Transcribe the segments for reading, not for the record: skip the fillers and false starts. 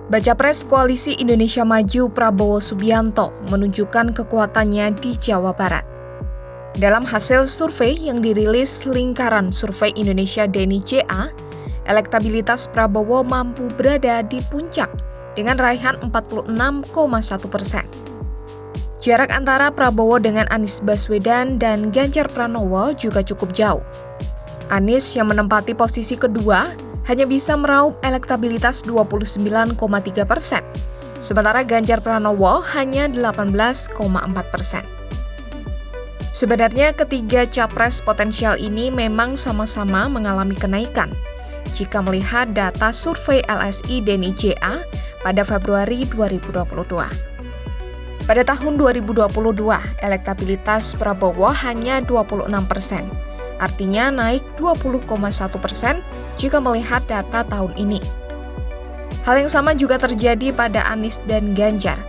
Baca Pres Koalisi Indonesia Maju Prabowo Subianto menunjukkan kekuatannya di Jawa Barat. Dalam hasil survei yang dirilis Lingkaran Survei Indonesia DNI.JA, elektabilitas Prabowo mampu berada di puncak dengan raihan 46,1%. Jarak antara Prabowo dengan Anies Baswedan dan Ganjar Pranowo juga cukup jauh. Anies yang menempati posisi kedua hanya bisa meraup elektabilitas 29,3%, sementara Ganjar Pranowo hanya 18,4%. Sebenarnya ketiga capres potensial ini memang sama-sama mengalami kenaikan jika melihat data survei LSI DNI.JA pada Februari 2022. Pada tahun 2022, elektabilitas Prabowo hanya 26%, artinya naik 20,1% jika melihat data tahun ini. Hal yang sama juga terjadi pada Anies dan Ganjar.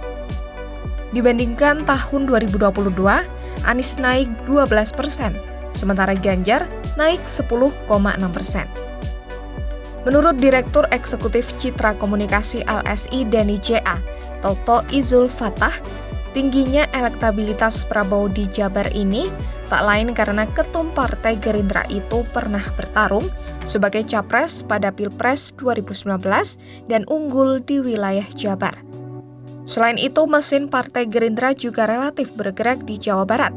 Dibandingkan tahun 2022, Anies naik 12%, sementara Ganjar naik 10,6%. Menurut Direktur Eksekutif Citra Komunikasi LSI DNI.JA, Toto Izul Fatah, tingginya elektabilitas Prabowo di Jabar ini tak lain karena ketum Partai Gerindra itu pernah bertarung sebagai capres pada Pilpres 2019 dan unggul di wilayah Jabar. Selain itu, mesin Partai Gerindra juga relatif bergerak di Jawa Barat.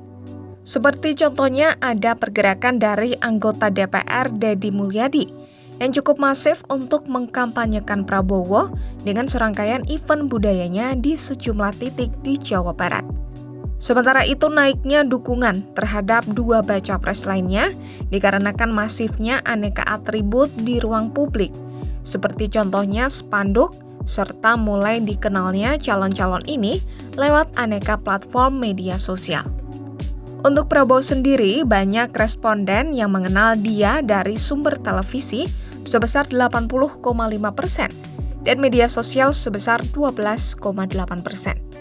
Seperti contohnya ada pergerakan dari anggota DPR Deddy Mulyadi yang cukup masif untuk mengkampanyekan Prabowo dengan serangkaian event budayanya di sejumlah titik di Jawa Barat. Sementara itu, naiknya dukungan terhadap dua baca pres lainnya dikarenakan masifnya aneka atribut di ruang publik, seperti contohnya spanduk, serta mulai dikenalnya calon-calon ini lewat aneka platform media sosial. Untuk Prabowo sendiri, banyak responden yang mengenal dia dari sumber televisi sebesar 80,5% dan media sosial sebesar 12,8%.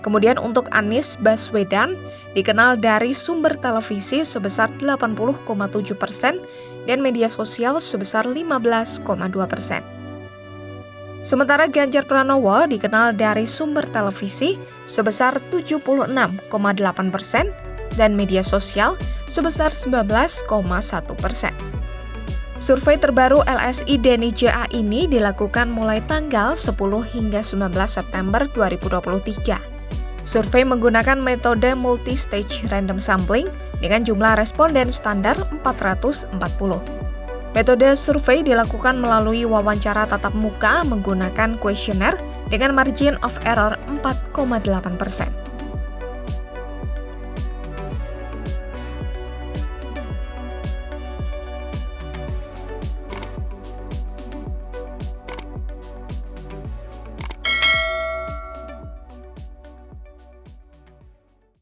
Kemudian untuk Anies Baswedan dikenal dari sumber televisi sebesar 80,7% dan media sosial sebesar 15,2%. Sementara Ganjar Pranowo dikenal dari sumber televisi sebesar 76,8% dan media sosial sebesar 19,1%. Survei terbaru LSI DNI.JA ini dilakukan mulai tanggal 10 hingga 19 September 2023. Survei menggunakan metode multi-stage random sampling dengan jumlah responden standar 440. Metode survei dilakukan melalui wawancara tatap muka menggunakan kuesioner dengan margin of error 4,8%.